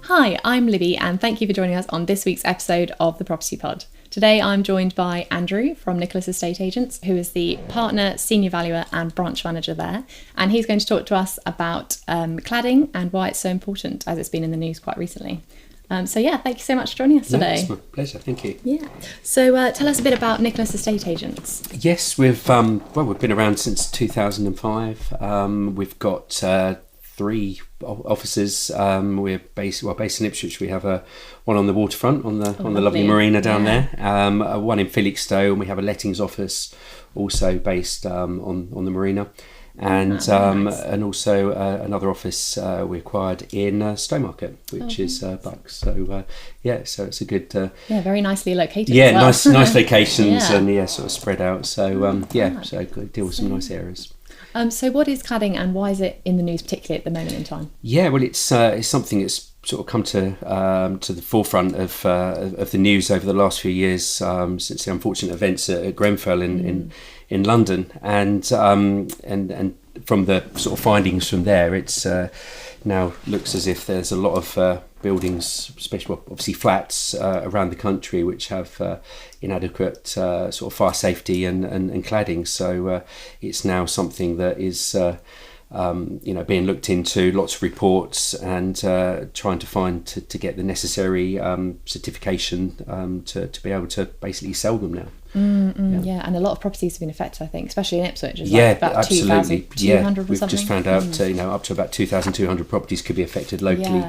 Hi, I'm Libby, and thank you for joining us on this week's episode of the Property Pod. Today I'm joined by Andrew from Nicholas Estate Agents, who is the partner, senior valuer and branch manager there, and he's going to talk to us about cladding and why it's so important, as it's been in the news quite recently. Thank you so much for joining us today. It's my pleasure, thank you. Yeah. So tell us a bit about Nicholas Estate Agents. Yes, we've been around since 2005. We've got three offices. We're based in Ipswich. We have one on the waterfront on the lovely marina down there. One in Felixstowe, and we have a lettings office also based on the marina. And nice. and also another office we acquired in Stowmarket, which is Bucks. So so it's a good very nicely located. Yeah, as well. nice locations Yeah. and sort of spread out. So so good deal with some nice areas. So what is cladding and why is it in the news particularly at the moment in time? Yeah, well, it's something that's sort of come to the forefront of the news over the last few years since the unfortunate events at Grenfell in London, and from the sort of findings from there, it's now looks as if there's a lot of buildings, especially obviously flats around the country, which have inadequate sort of fire safety and cladding. So it's now something that is being looked into, lots of reports, and trying to find to get the necessary certification to be able to basically sell them now. And a lot of properties have been affected, I think, especially in Ipswich. It's about absolutely. 2,200 or We've something. just found out up to about 2,200 properties could be affected locally.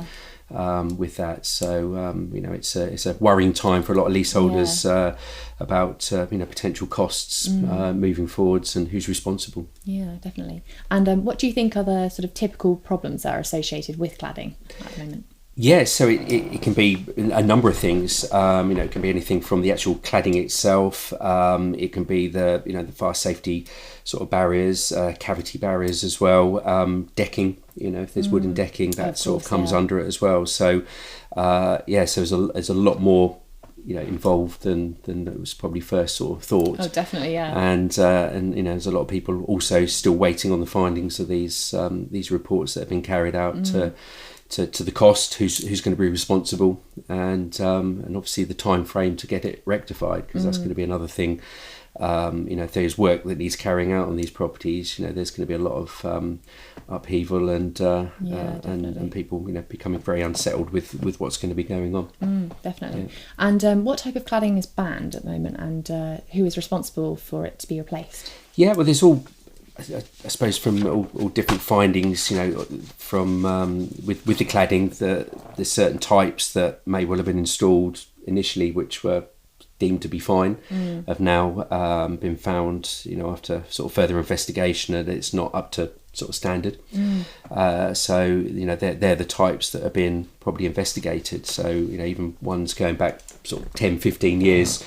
With that, so it's a worrying time for a lot of leaseholders about potential costs moving forwards and who's responsible. Yeah, definitely. And what do you think are the sort of typical problems that are associated with cladding at the moment? Yeah, so it can be a number of things. It can be anything from the actual cladding itself. It can be the fire safety sort of barriers, cavity barriers as well. Decking, if there's wooden decking, that sort of comes under it as well. So, so there's a lot more involved than it was probably first sort of thought. Oh, definitely, yeah. And there's a lot of people also still waiting on the findings of these reports that have been carried out to the cost, who's going to be responsible, and obviously the time frame to get it rectified, because that's going to be another thing. If there's work that needs carrying out on these properties, there's going to be a lot of upheaval and people becoming very unsettled with what's going to be going on. Definitely. Yeah. And what type of cladding is banned at the moment, and who is responsible for it to be replaced? Yeah, well, there's all, I suppose, from all different findings, from with the cladding, there's certain types that may well have been installed initially, which were deemed to be fine, have now been found, after sort of further investigation, that it's not up to sort of standard. So they're the types that are being probably investigated. So even ones going back sort of 10, 15 years,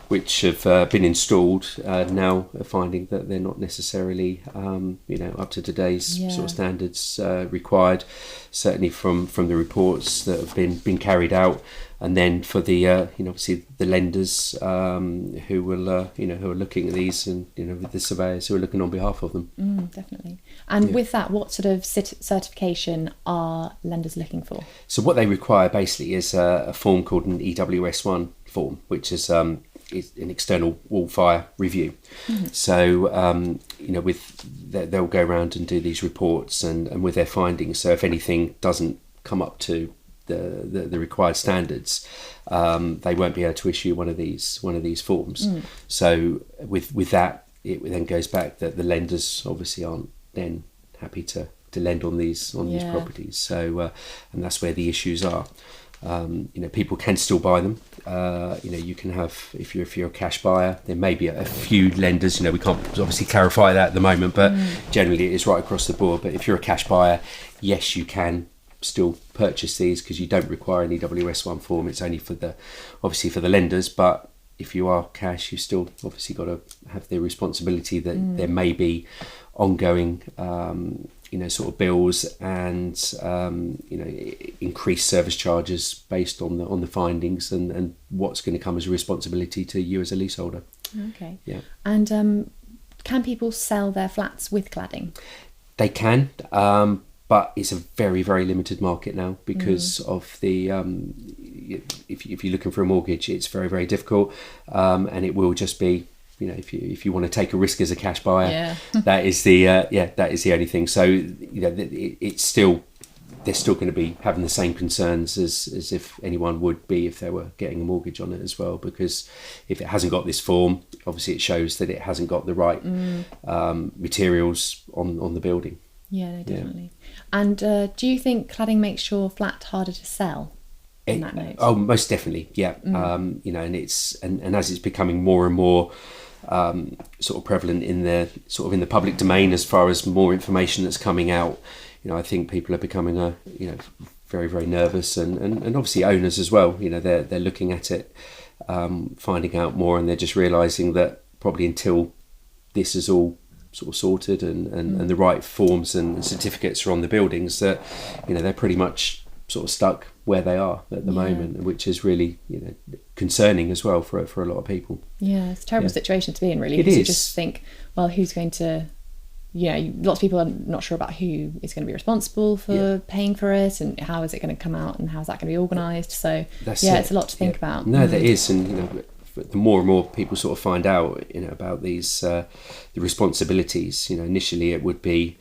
which have been installed, now are finding that they're not necessarily up to today's sort of standards required, certainly from the reports that have been carried out. And then for the obviously the lenders who will who are looking at these, and with the surveyors who are looking on behalf of them. Definitely. And with that, what sort of certification are lenders looking for? So what they require basically is a form called an EWS1 form, which is an external wall fire review. So they'll go around and do these reports and with their findings. So if anything doesn't come up to the required standards, they won't be able to issue one of these forms. So with that, it then goes back that the lenders obviously aren't then happy to lend on these properties. So and that's where the issues are. People can still buy them. You can have, if you're a cash buyer, there may be a few lenders. We can't obviously clarify that at the moment, but generally it is right across the board. But if you're a cash buyer, yes, you can still purchase these, because you don't require an EWS1 form. It's only for the lenders. But if you are cash, you still obviously got to have the responsibility that there may be ongoing sort of bills and increased service charges based on the findings and what's going to come as a responsibility to you as a leaseholder. Okay. Yeah. And can people sell their flats with cladding? They can, but it's a very, very limited market now because of the if you're looking for a mortgage, it's very, very difficult, and it will just be, if you want to take a risk as a cash buyer, that is the only thing. So it's still, they're still going to be having the same concerns as if anyone would be if they were getting a mortgage on it as well, because if it hasn't got this form, obviously it shows that it hasn't got the right materials on the building. Yeah, no, definitely. And do you think cladding makes your flat harder to sell? In that note? Oh, most definitely, yeah. And it's and as it's becoming more and more sort of prevalent in the public domain, as far as more information that's coming out, I think people are becoming very, very nervous, and obviously owners as well. They're looking at it, finding out more, and they're just realising that probably until this is all sort of sorted and the right forms and certificates are on the buildings, that they're pretty much sort of stuck where they are at the moment, which is really concerning as well for a lot of people. Yeah, it's a terrible situation to be in, really. It is. You just think, well, who's going to, lots of people are not sure about who is going to be responsible for paying for it, and how is it going to come out, and how is that going to be organised. So it's a lot to think about. No, there is, and the more and more people sort of find out about these the responsibilities. Initially it would be,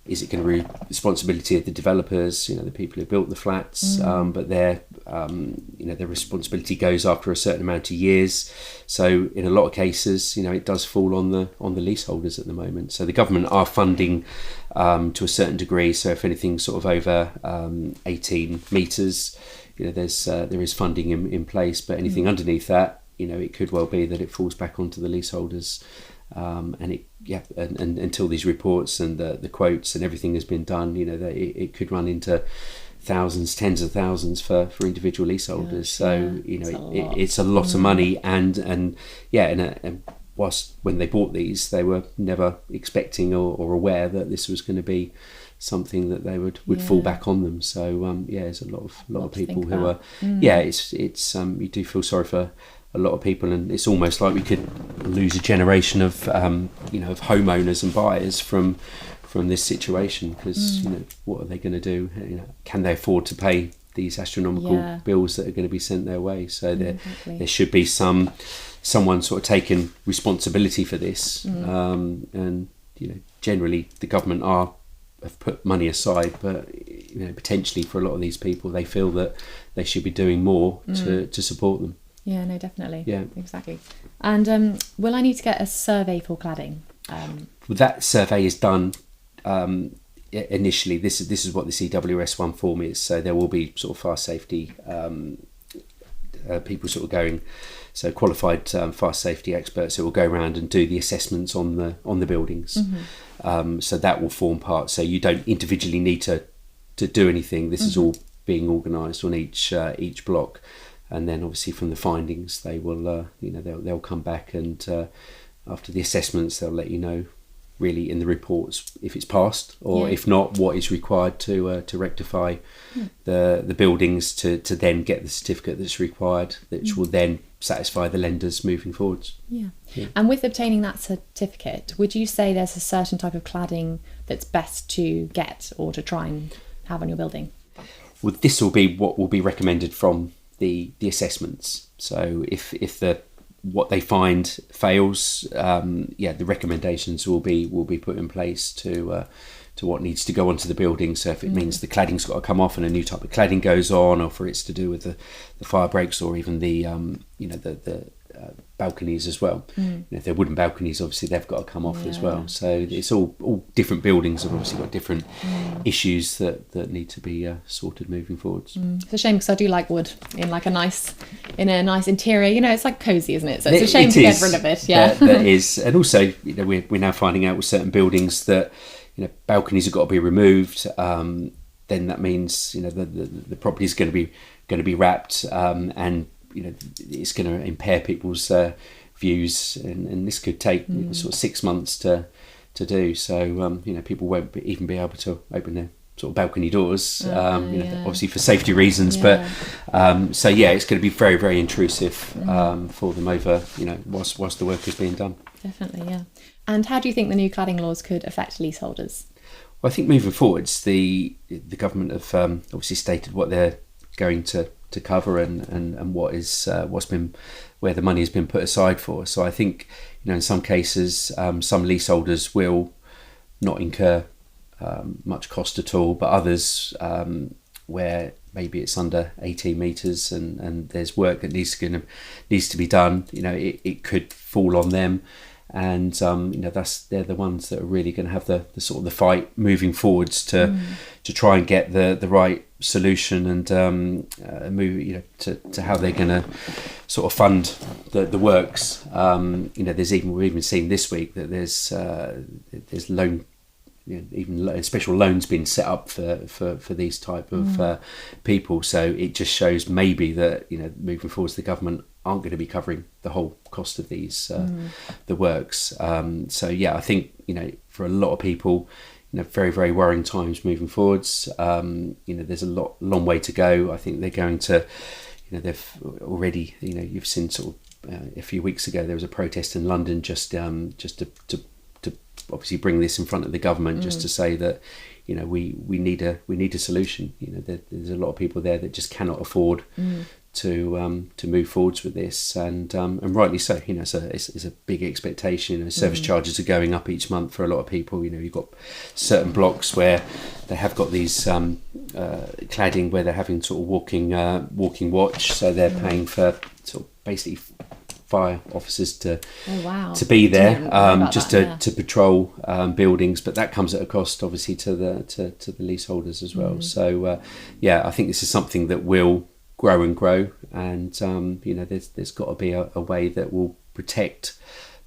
is it going to be the responsibility of the developers, the people who built the flats, but their responsibility goes after a certain amount of years. So in a lot of cases, it does fall on the leaseholders at the moment. So the government are funding to a certain degree. So if anything sort of over 18 metres, there is funding in place, but anything underneath that, it could well be that it falls back onto the leaseholders. And until these reports and the quotes and everything has been done, it could run into thousands, tens of thousands for individual leaseholders. It's a lot of money, and whilst when they bought these, they were never expecting or aware that this was going to be something that they would fall back on them. So there's a lot of people who are it's you do feel sorry for a lot of people, and it's almost like we could lose a generation of of homeowners and buyers from this situation, because what are they going to do? Can they afford to pay these astronomical bills that are going to be sent their way? So there should be someone sort of taking responsibility for this, and generally the government have put money aside, but potentially for a lot of these people, they feel that they should be doing more to support them. Yeah, no, definitely. Yeah, exactly. And will I need to get a survey for cladding? That survey is done initially. This is what the CWS1 form is. So there will be sort of fire safety people sort of going, so qualified fire safety experts who will go around and do the assessments on the buildings. So that will form part. So you don't individually need to do anything. This is all being organised on each block. And then obviously from the findings, they will they'll come back, and after the assessments, they'll let you know really in the reports if it's passed, or if not, what is required to rectify the buildings to then get the certificate that's required, which will then satisfy the lenders moving forwards. Yeah. And with obtaining that certificate, would you say there's a certain type of cladding that's best to get or to try and have on your building? Well, this will be what will be recommended from the assessments. So if what they find fails, the recommendations will be put in place to what needs to go onto the building. So if it means the cladding's got to come off and a new type of cladding goes on, or for it's to do with the fire breaks, or even the balconies as well. If they're wooden balconies, obviously they've got to come off as well. So it's all different buildings have obviously got different issues that need to be sorted moving forwards. It's a shame, because I do like wood in a nice interior. It's like cosy, isn't it? So it's a shame to get rid of it. Yeah, there is. And also we're now finding out with certain buildings that balconies have got to be removed. Then that means the property is going to be wrapped, and it's going to impair people's views, and this could take sort of 6 months to do. So people won't even be able to open their sort of balcony doors, obviously for safety reasons. But it's going to be very, very intrusive for them over whilst the work is being done. Definitely, yeah. And how do you think the new cladding laws could affect leaseholders? Well, I think moving forwards, the government have obviously stated what they're going to cover and what is what's been where the money has been put aside for. So I think, in some cases, some leaseholders will not incur much cost at all, but others where maybe it's under 18 metres and there's work that needs to be done, it could fall on them. And they're the ones that are really going to have the sort of the fight moving forwards to try and get the right solution and move to how they're going to sort of fund the works. We've even seen this week that there's loan, even special loans being set up for these type of people. So it just shows maybe that moving forwards the government aren't going to be covering the whole cost of these the works. I think for a lot of people, very, very worrying times moving forwards. There's a long way to go. I think they're going to, they've already, you've seen sort of a few weeks ago there was a protest in London just to obviously bring this in front of the government, just to say that we need a solution. There's a lot of people there that just cannot afford to move forwards with this, and rightly so. It's a big expectation. Service charges are going up each month for a lot of people. You've got certain blocks where they have got these cladding where they're having sort of walking watch, so they're paying for sort of basically fire officers to be there, just to patrol buildings, but that comes at a cost obviously to the leaseholders as well. So I think this is something that will grow and there's got to be a way that will protect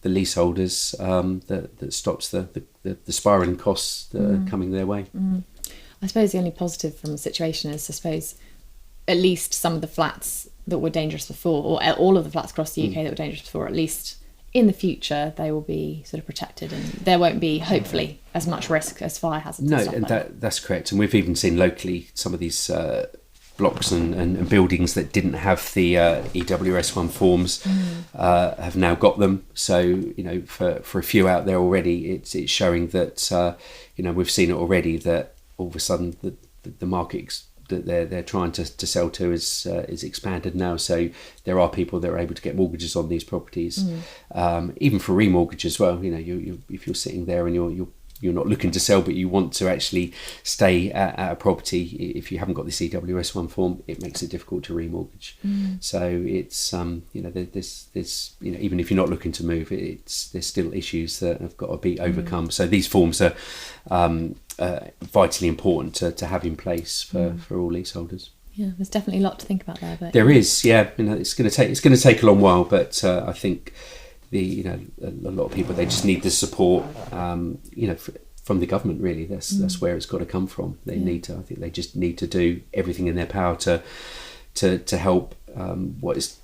the leaseholders, that stops the spiralling costs that are coming their way. I suppose the only positive from the situation is, I suppose, at least some of the flats that were dangerous before, or all of the flats across the UK that were dangerous before, at least in the future they will be sort of protected, and there won't be hopefully as much risk as fire hazards. No, and that's correct. And we've even seen locally some of these blocks and buildings that didn't have the EWS1 forms have now got them. So for a few out there already, it's showing that we've seen it already, that all of a sudden the market that they're trying to sell to is expanded now. So there are people that are able to get mortgages on these properties, even for remortgage as well. If you're sitting there and you're not looking to sell, but you want to actually stay at a property, if you haven't got this EWS1 form, it makes it difficult to remortgage. So it's there's even if you're not looking to move, there's still issues that have got to be overcome. So these forms are vitally important to have in place for all leaseholders. Yeah, there's definitely a lot to think about there. But there is, it's going to take a long while, but I think a lot of people, they just need the support, from the government. Really, that's where it's got to come from. I think they just need to do everything in their power to help what is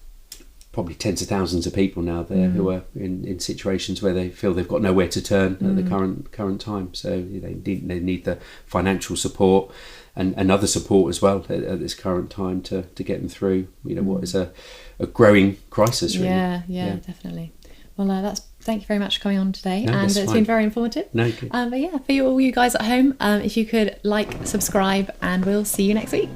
probably tens of thousands of people now there who are in situations where they feel they've got nowhere to turn at the current time. So they need the financial support and other support as well at this current time to get them through what is a growing crisis, really. Yeah, definitely. Well, thank you very much for coming on today, No, and it's been very informative. No, good. But for all you guys at home, if you could like, subscribe, and we'll see you next week.